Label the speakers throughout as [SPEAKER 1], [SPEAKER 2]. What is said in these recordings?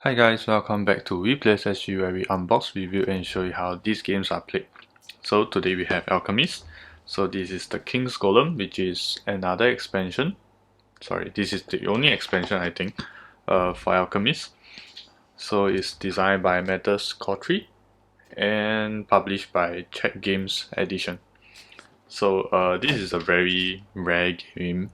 [SPEAKER 1] Hi guys, welcome back to WePlaysSG where we unbox, review and show you how these games are played. So today we have Alchemists. So this is the King's Golem, which is another expansion. Sorry, this is the only expansion I think for Alchemists. So it's designed by Scoresheet and published by Czech Games Edition. So this is a very rare game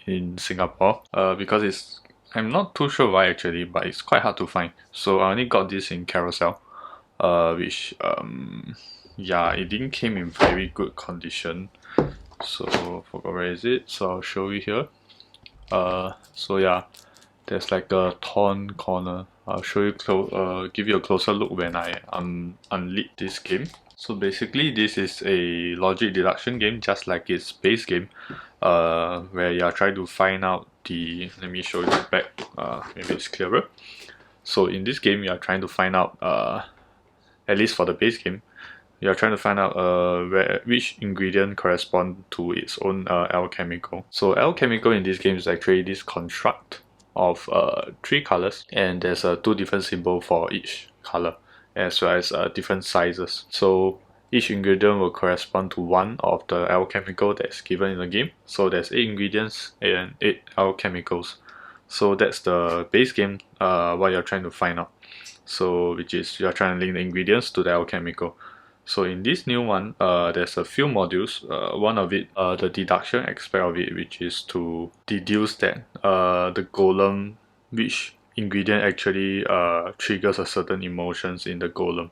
[SPEAKER 1] in Singapore because I'm not too sure why actually, but it's quite hard to find. So I only got this in Carousel, which yeah, it didn't came in very good condition. So forgot where is it. So I'll show you here. So yeah, there's like a torn corner. I'll show you give you a closer look when I unlit this game. So basically this is a logic deduction game just like its base game, where you are trying to find out let me show you the back, maybe it's clearer. So in this game you are trying to find out, at least for the base game, you are trying to find out which ingredient correspond to its own alchemical. So alchemical in this game is actually this construct of 3 colors, and there's 2 different symbols for each color, as well as different sizes. So each ingredient will correspond to one of the alchemical that's given in the game. So there's 8 ingredients and 8 alchemicals. So that's the base game, what you're trying to find out. So which is you're trying to link the ingredients to the alchemical. So in this new one, there's a few modules. One of it, the deduction aspect of it, which is to deduce that the golem, which ingredient actually triggers a certain emotions in the golem.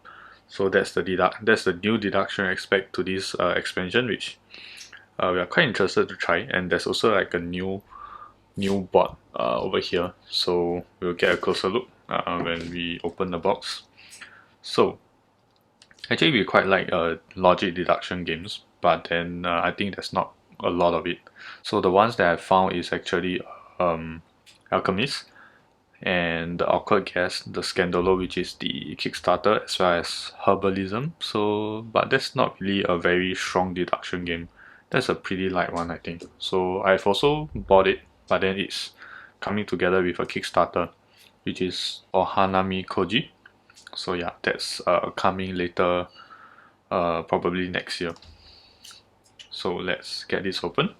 [SPEAKER 1] So that's the new deduction aspect to this expansion, which we are quite interested to try. And there's also like a new board over here. So we'll get a closer look when we open the box. So actually we quite like logic deduction games, but then I think there's not a lot of it. So the ones that I found is actually Alchemists and the Awkward Guess, the Scandalo, which is the Kickstarter, as well as Herbalism. So, but that's not really a very strong deduction game. That's a pretty light one, I think. So I've also bought it, but then it's coming together with a Kickstarter, which is Ohanami Koji. So yeah, that's coming later, probably next year. So let's get this open.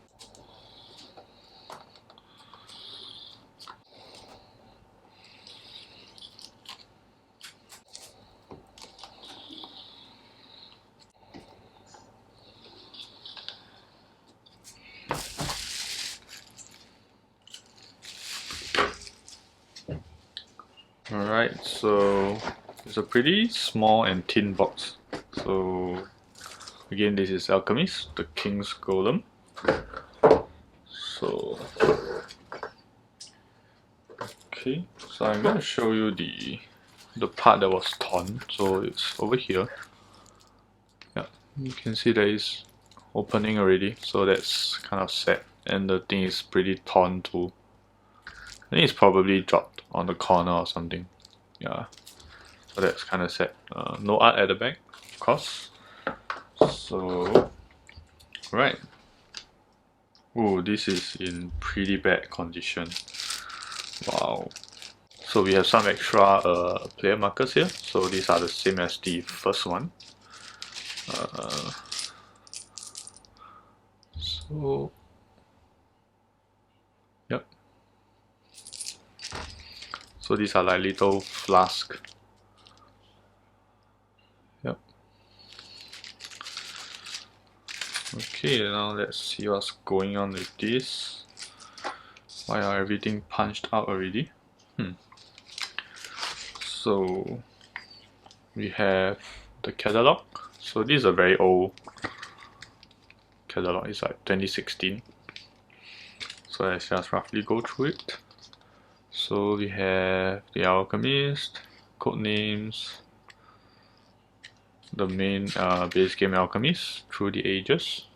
[SPEAKER 1] Alright, so it's a pretty small and thin box. So again, this is Alchemist, the King's Golem. So okay, so I'm gonna show you the part that was torn. So it's over here. Yeah, you can see there is opening already. So that's kind of sad, and the thing is pretty torn too. I think it's probably dropped on the corner or something. Yeah, so that's kind of sad. No art at the back, of course. So, right. Oh, this is in pretty bad condition. Wow. So we have some extra player markers here. So these are the same as the first one. So, yep. So these are like little flask. Yep. Okay, now let's see what's going on with this. Why are everything punched out already? So we have the Catalogue. So this is a very old Catalogue. It's like 2016. So let's just roughly go through it. So we have the Alchemist, code names, the main base game Alchemist through the ages,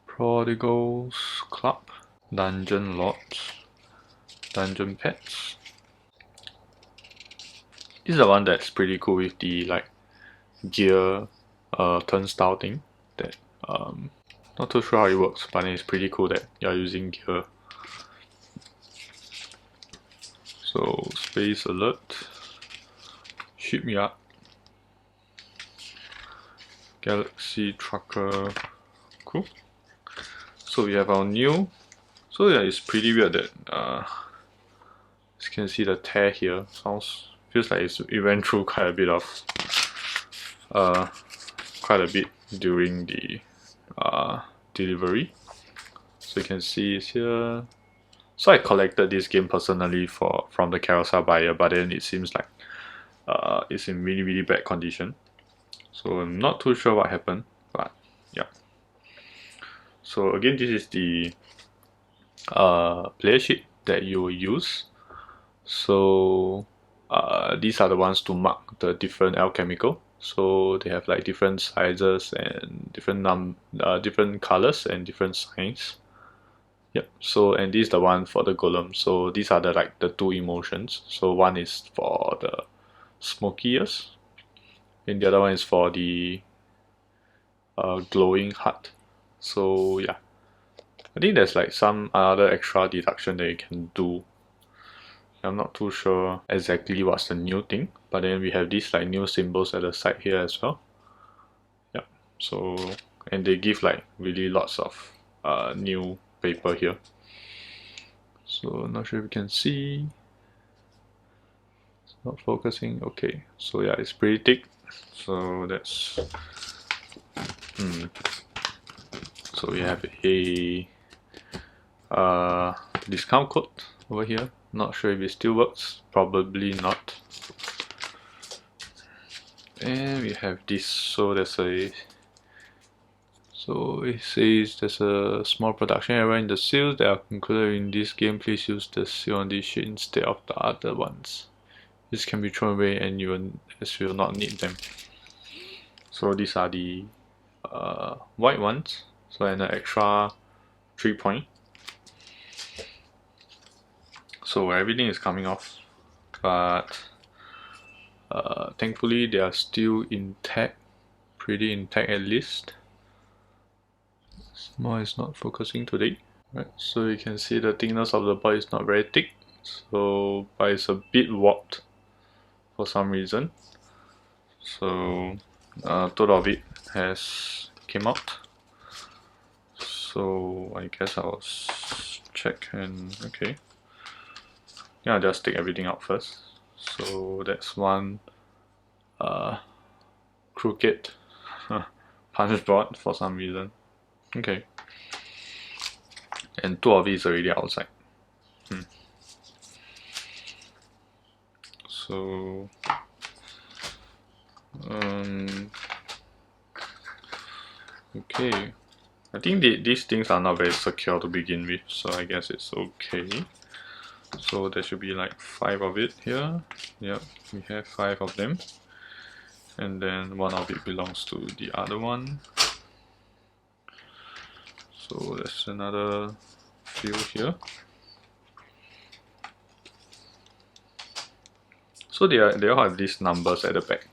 [SPEAKER 1] Prodigals Club, Dungeon Lords, Dungeon Pets. This is the one that's pretty cool with the like gear turnstile thing. That not too sure how it works, but it's pretty cool that you're using gear. So space alert, shipyard, galaxy trucker, cool. So we have our new. So yeah, it's pretty weird that as you can see the tear here. Feels like it went through quite a bit during the delivery. So you can see it's here. So I collected this game personally from the carousel buyer, but then it seems like it's in really bad condition. So I'm not too sure what happened, but yeah. So again, this is the player sheet that you will use. So these are the ones to mark the different alchemical. So they have like different sizes and different colors and different signs. Yep. So and this is the one for the golem. So these are the two emotions. So one is for the smokiest, and the other one is for the glowing heart. So yeah, I think there's like some other extra deduction that you can do. I'm not too sure exactly what's the new thing, but then we have these like new symbols at the side here as well. Yeah. So and they give like really lots of new paper here. So not sure if you can see. It's not focusing. Okay. So yeah, it's pretty thick. So that's so we have a discount code over here. Not sure if it still works. Probably not. And we have this. So there's a. So it says there's a small production error in the seals that are included in this game. Please use the seal on this sheet instead of the other ones. This can be thrown away and you will not need them. So these are the white ones. So and an extra 3 point. So everything is coming off, but thankfully they are still intact, pretty intact at least. More is not focusing today. Right, so you can see the thickness of the board is not very thick, so but it's a bit warped for some reason. So total of it has came out. So I guess I'll check and okay. Yeah, I'll just take everything out first. So that's one crooked punchboard for some reason. Okay. And two of it is already outside. So okay. I think these things are not very secure to begin with, so I guess it's okay. So there should be like 5 of it here. Yep, we have 5 of them. And then one of it belongs to the other one. So there's another few here. So they all have these numbers at the back.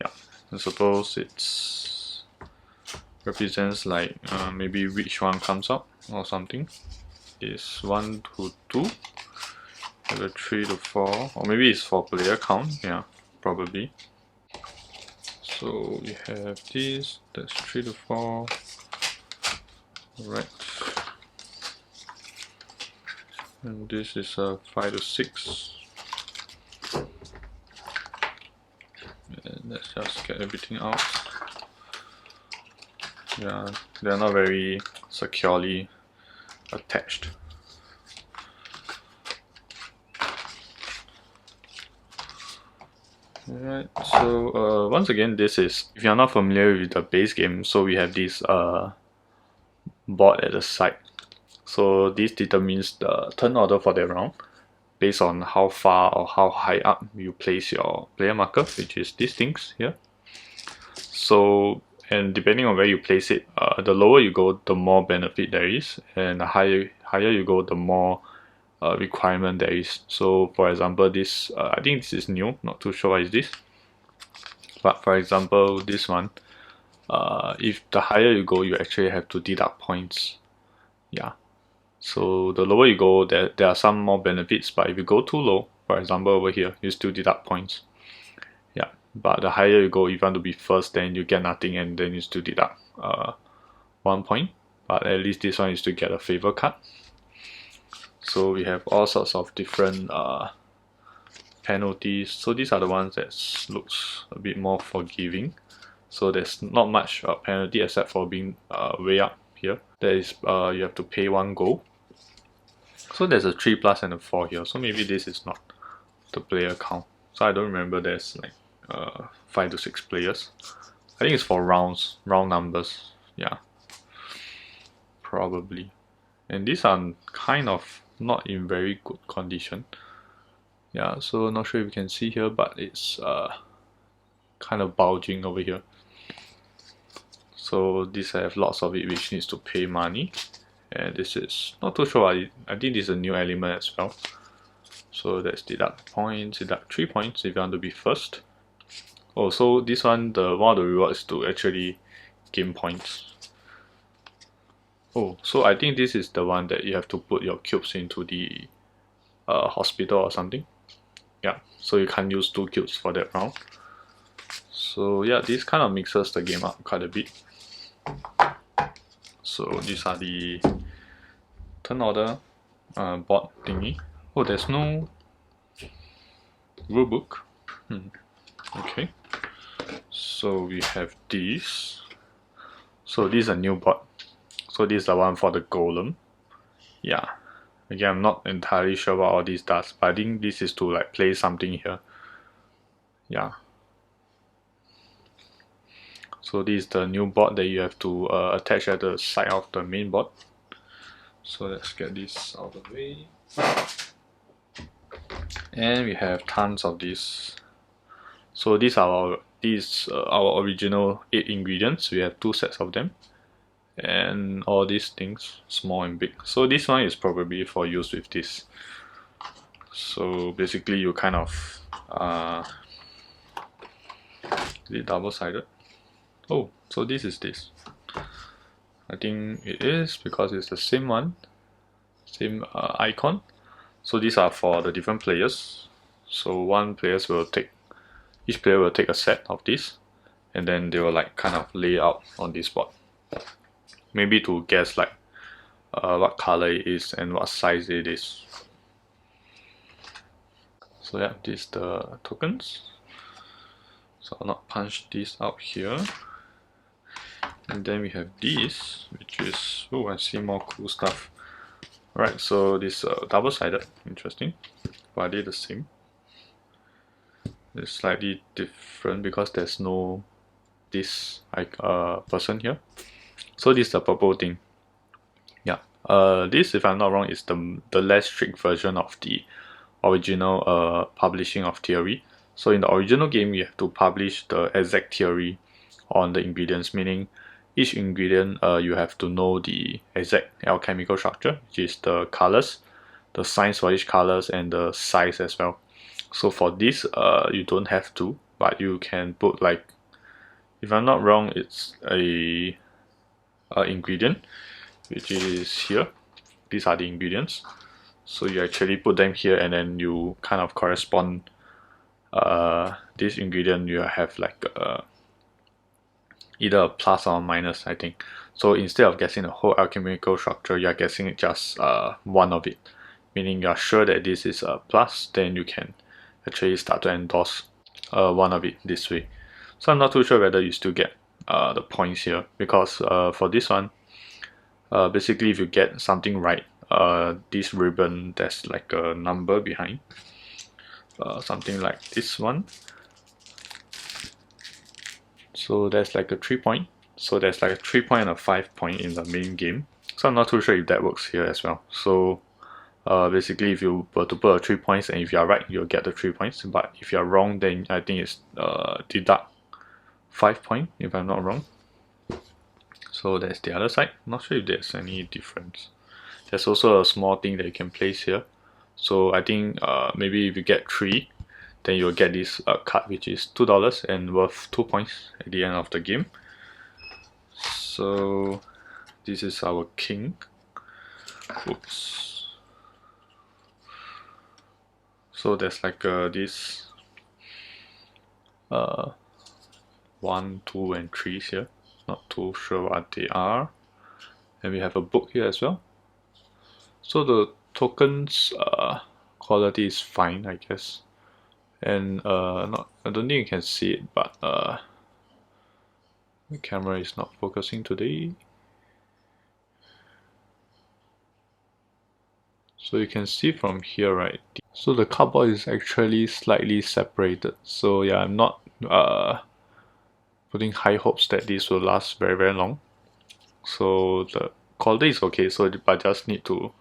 [SPEAKER 1] Yeah, I suppose it's represents like maybe which one comes up or something. Is 1 to 2, and 3 to 4, or maybe it's for player count. Yeah, probably. So we have this. That's 3 to 4. Right. And this is 5 to 6. And let's just get everything out. Yeah, they're not very securely attached. Alright, so once again, this is, if you're not familiar with the base game, so we have this board at the side. So this determines the turn order for that round based on how far or how high up you place your player marker, which is these things here. So, and depending on where you place it, the lower you go, the more benefit there is, and the higher you go, the more requirement there is. So for example, this I think this is new, not too sure what is this, but for example this one, if the higher you go, you actually have to deduct points. Yeah, So the lower you go, there are some more benefits, but if you go too low, for example over here, you still deduct points. Yeah, but the higher you go, if you want to be first, then you get nothing, and then you still deduct 1 point. But at least this one you still get a favor card. So we have all sorts of different penalties. So these are the ones that looks a bit more forgiving. So there's not much penalty except for being way up here. There is you have to pay 1 gold. So there's a 3 plus and a 4 here. So maybe this is not the player count. So I don't remember there's like 5 to 6 players. I think it's for rounds, round numbers. Yeah, probably. And these are kind of not in very good condition. Yeah, so not sure if you can see here, but it's kind of bulging over here. So these have lots of it which needs to pay money. And this is not too sure. I think this is a new element as well. So let's deduct points, deduct 3 points if you want to be first. Oh, so this one, one of the rewards is to actually gain points. Oh, so I think this is the one that you have to put your cubes into the hospital or something. Yeah, so you can't use 2 cubes for that round. So yeah, this kind of mixes the game up quite a bit. So these are the turn order board thingy. Oh, there's no rulebook. Okay, so we have these. So this is a new board. So this is the one for the Golem. Yeah, again, I'm not entirely sure what all this does, but I think this is to like play something here. Yeah. So this is the new board that you have to attach at the side of the main board. So let's get this out of the way. And we have tons of these. So these are our original 8 ingredients. We have 2 sets of them. And all these things, small and big. So this one is probably for use with this. So basically you kind of is it double-sided? Oh, so this is this. I think it is because it's the same one, same icon. So these are for the different players. So each player will take a set of this, and then they will like kind of lay out on this board. Maybe to guess like what color it is and what size it is. So yeah, these are the tokens. So I'll not punch this out here. And then we have these, which is, oh, I see more cool stuff. Alright, so this double-sided, interesting. But are they the same? It's slightly different because there's no this person here. So this is the purple thing. Yeah, this, if I'm not wrong, is the less strict version of the original publishing of theory. So in the original game, you have to publish the exact theory on the ingredients, meaning each ingredient you have to know the exact alchemical structure, which is the colors, the signs for each colors, and the size as well. So for this, you don't have to, but you can put like, if I'm not wrong, it's a ingredient, which is here. These are the ingredients. So you actually put them here, and then you kind of correspond this ingredient. You have like either a plus or a minus, I think. So instead of guessing the whole alchemical structure, you are guessing just one of it, meaning you are sure that this is a plus. Then you can actually start to endorse one of it this way. So I'm not too sure whether you still get the points here, because for this one, basically if you get something right, this ribbon, there's like a number behind, something like this one. So there's like a 3 point. So there's like a 3 point and a 5 point in the main game. So I'm not too sure if that works here as well. So basically if you were to put a 3 points, and if you are right, you'll get the 3 points. But if you are wrong, then I think it's deduct 5 point, if I'm not wrong. So that's the other side. Not sure if there's any difference. There's also a small thing that you can place here. So I think maybe if you get 3, then you'll get this card, which is $2 and worth 2 points at the end of the game. So this is our king. Oops. So there's like this 1, 2, and 3 here. Not too sure what they are. And we have a book here as well. So the tokens quality is fine, I guess. And I don't think you can see it, but the camera is not focusing today. So you can see from here, right? So the cardboard is actually slightly separated. So yeah, I'm not putting high hopes that this will last very, very long. So the quality is okay, so but just need to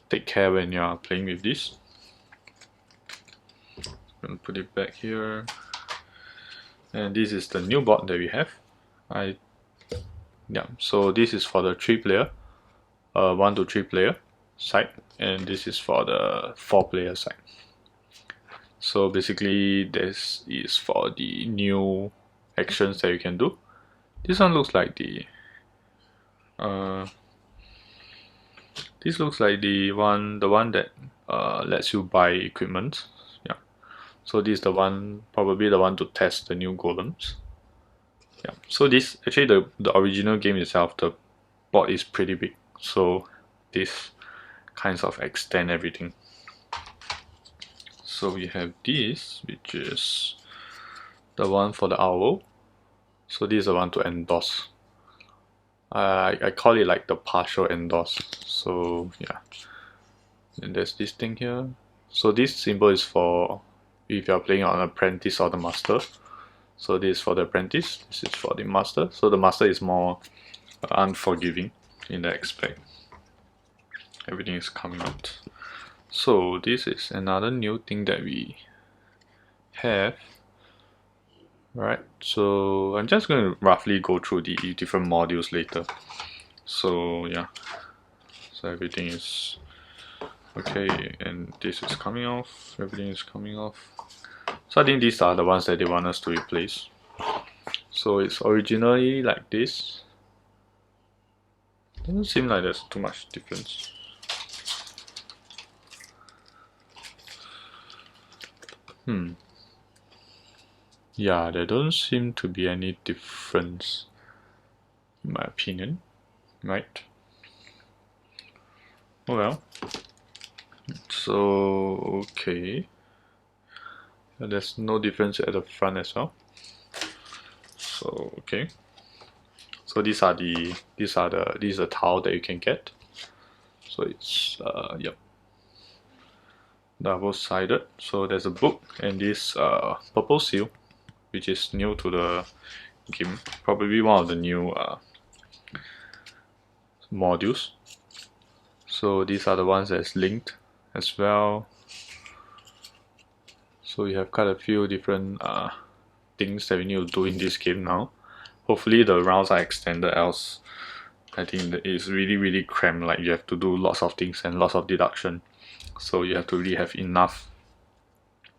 [SPEAKER 1] take care when you are playing with this. I'm gonna put it back here. And this is the new board that we have. So this is for the 3-player, 1 to 3 player side, and this is for the 4-player side. So basically this is for the new actions that you can do. This one looks like the one that lets you buy equipment. Yeah. So this is the one, probably the one to test the new golems. Yeah. So this actually the original game itself, the board is pretty big. So this kinds of extend everything. So we have this, which is the one for the owl. So this is the one to endorse. I call it like the partial endorse. So yeah. And there's this thing here. So this symbol is for if you're playing on apprentice or the master. So this is for the apprentice, this is for the master. So the master is more unforgiving in that aspect. Everything is coming out. So this is another new thing that we have. Right, so I'm just going to roughly go through the different modules later. So yeah, so everything is okay, and this is coming off, everything is coming off. So I think these are the ones that they want us to replace. So it's originally like this. Doesn't seem like there's too much difference. Yeah, there don't seem to be any difference, in my opinion, right? Oh well. So okay, there's no difference at the front as well. So okay. So this is the tile that you can get. So it's yep, double-sided. So there's a book and this purple seal, which is new to the game. Probably one of the new modules. So these are the ones that's linked as well. So we have quite a few different things that we need to do in this game now. Hopefully the rounds are extended, else I think that it's really cramped. Like you have to do lots of things and lots of deduction. So you have to really have enough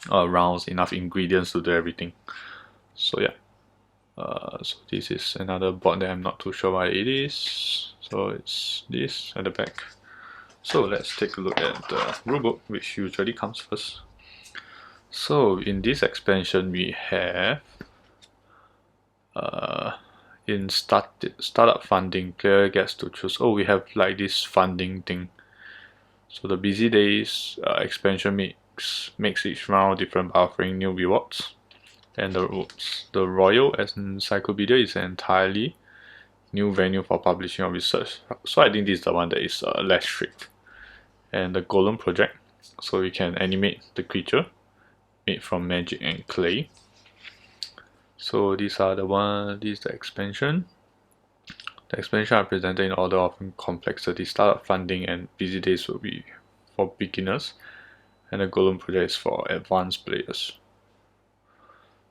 [SPEAKER 1] rounds, enough ingredients to do everything. So yeah. So this is another board that I'm not too sure what it is. So it's this at the back. So let's take a look at the rulebook, which usually comes first. So in this expansion we have in startup funding, player gets to choose. Oh, we have like this funding thing. So the busy days expansion makes each round different by offering new rewards. And the Royal Encyclopedia is an entirely new venue for publishing or research. So I think this is the one that is less strict. And the Golem project, so we can animate the creature made from magic and clay. So these are the one. This is the expansion. The expansion are presented in order of complexity. Startup funding and busy days will be for beginners, and the Golem project is for advanced players.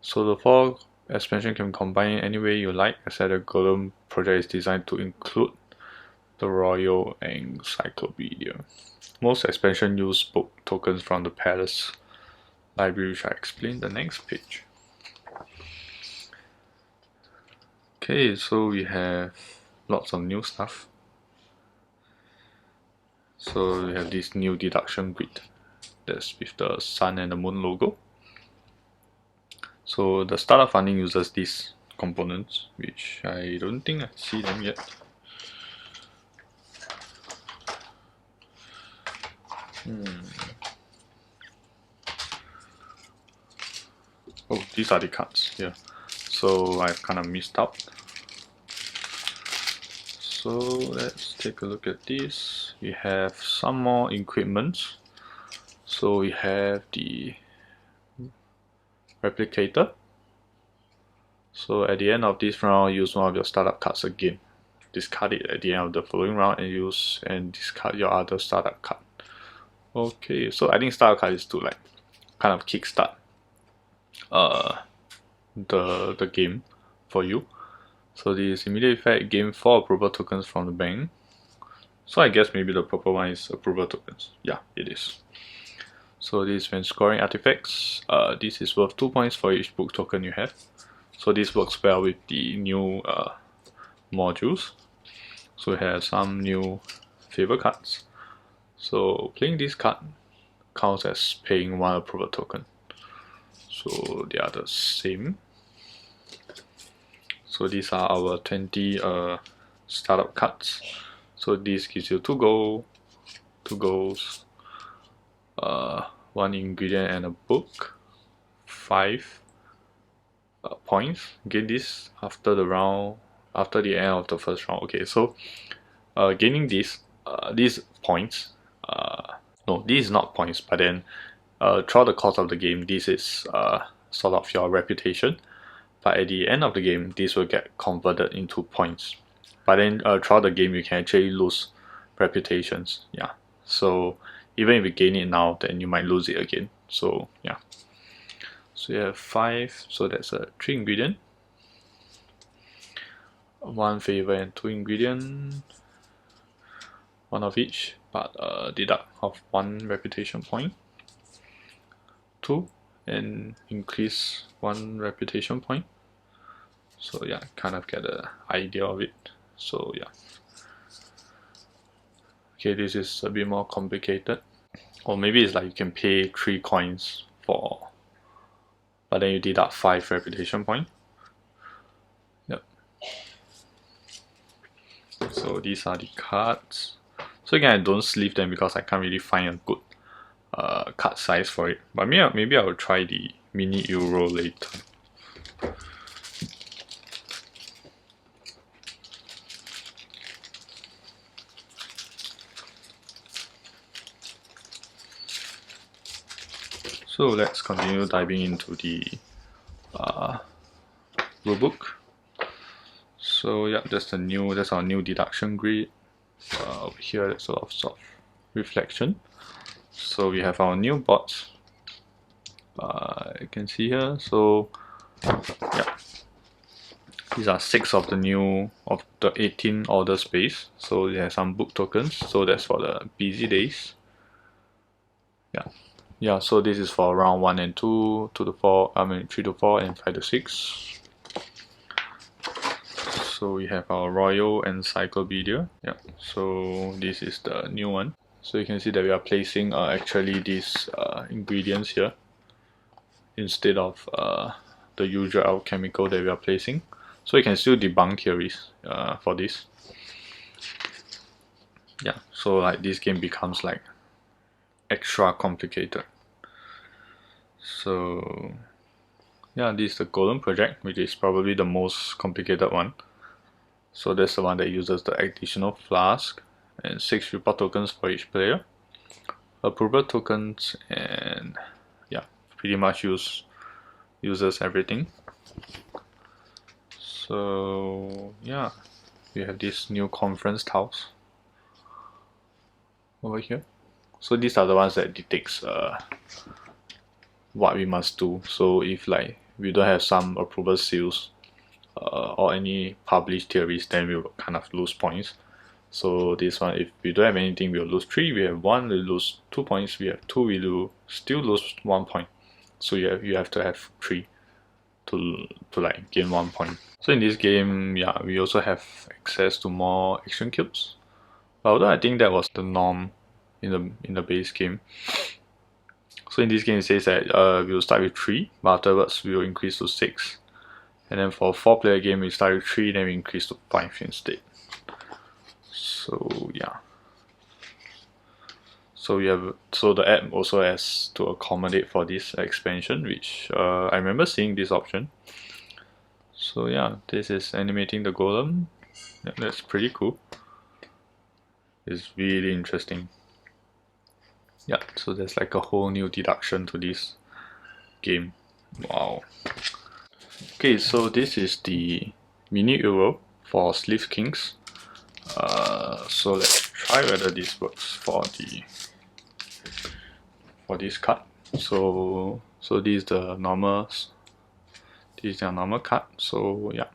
[SPEAKER 1] So the 4 expansion can combine any way you like, except the Golem project is designed to include the Royal Encyclopedia. Most expansion use book tokens from the Palace Library, which I explain the next page. Okay, so we have lots of new stuff. So we have this new deduction grid that's with the sun and the moon logo. So the startup funding uses these components, which I don't think I see them yet. Oh, these are the cards here. So I've kind of missed out. So let's take a look at this. We have some more equipment. So we have the replicator. So at the end of this round, use one of your startup cards again. Discard it at the end of the following round and discard your other startup card. Okay, so I think startup card is to like kind of kickstart the game for you. So this immediate effect, gain 4 approval tokens from the bank. So I guess maybe the purple one is approval tokens. Yeah, it is. So this when scoring artifacts, this is worth 2 points for each book token you have. So this works well with the new modules. So we have some new favor cards. So playing this card counts as paying 1 approval token. So they are the same. So these are our 20 startup cards. So this gives you 2 gold, 2 golds, 1 ingredient and a book, 5 points. Get this after the end of the first round. Okay, so gaining these points. No, these is not points, but then throughout the course of the game, this is sort of your reputation. But at the end of the game, this will get converted into points. But then throughout the game, you can actually lose reputations. Yeah. So even if you gain it now, then you might lose it again. So yeah. So you have 5. So that's a 3 ingredient, 1 favor and 2 ingredient, 1 of each, but deduct of 1 reputation point, 2, and increase 1 reputation point. So yeah, kind of get an idea of it. So yeah. Okay, this is a bit more complicated. Or maybe it's like you can pay 3 coins for, but then you deduct 5 reputation point. Yep. So these are the cards. So again, I don't sleeve them because I can't really find a good card size for it. But maybe I will try the mini euro later. So let's continue diving into the rulebook. So yeah, that's our new deduction grid. Over here, there's a lot of soft reflection. So we have our new bots. You can see here. So yeah, these are 6 of the 18 order space. So we have some book tokens. So that's for the busy days. Yeah, so this is for round 1 and 2, 3 to 4, and 5 to 6. So we have our Royal Encyclopedia. Yeah, so this is the new one. So you can see that we are placing actually these ingredients here instead of the usual alchemical that we are placing. So you can still debunk theories for this. Yeah, so like this game becomes like extra complicated. So yeah, this is the Golem project, which is probably the most complicated one. So that's the one that uses the additional flask and 6 report tokens for each player, approval tokens, and yeah, pretty much uses everything. So yeah, we have this new conference tiles over here. So these are the ones that dictates what we must do. So if like we don't have some approval seals or any published theories, then we will kind of lose points. So this one, if we don't have anything, we'll lose 3. We have 1, we lose 2 points. We have 2, we still lose 1 point. So you have to have 3 to like gain 1 point. So in this game, yeah, we also have access to more action cubes. Although I think that was the norm in the base game. So in this game it says that we will start with 3, but afterwards we will increase to 6. And then for 4-player game we start with 3, then we increase to 5 instead. So yeah. So the app also has to accommodate for this expansion, which I remember seeing this option. So yeah, this is animating the golem. Yeah, that's pretty cool. It's really interesting. Yeah, so there's like a whole new deduction to this game. Wow. Okay, so this is the mini euro for Sleeve Kings. So let's try whether this works for this card. So this is the normal. This is their normal card. So yeah.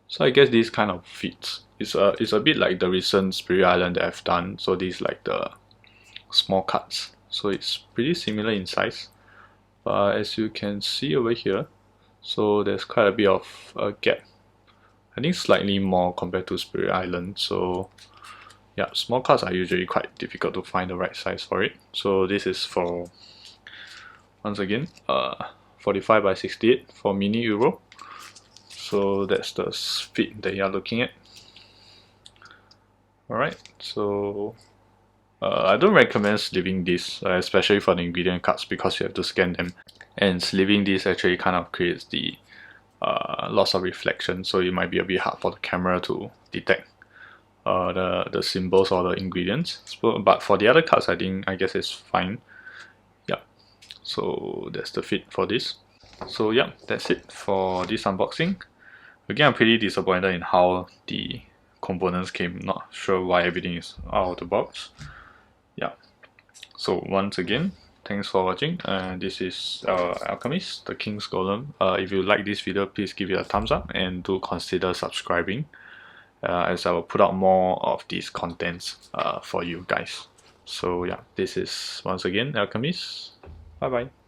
[SPEAKER 1] So I guess this kind of fits. It's a bit like the recent Spirit Island that I've done. So these like the small cards. So it's pretty similar in size. But as you can see over here, so there's quite a bit of a gap. I think slightly more compared to Spirit Island. So yeah, small cards are usually quite difficult to find the right size for it. So this is for, once again, 45 by 68 for mini euro. So that's the fit that you are looking at. Alright, so I don't recommend sleeving this, especially for the ingredient cards, because you have to scan them. And sleeving this actually kind of creates the loss of reflection, so it might be a bit hard for the camera to detect the symbols or the ingredients. But for the other cards, I guess it's fine. Yeah, so that's the fit for this. So yeah, that's it for this unboxing. Again, I'm pretty disappointed in how the components came. Not sure why everything is out of the box. Yeah, so once again, thanks for watching. This is Alchemist, the King's Golem. If you like this video, please give it a thumbs up and do consider subscribing, as I will put out more of these contents for you guys. So yeah, this is once again Alchemist. Bye bye.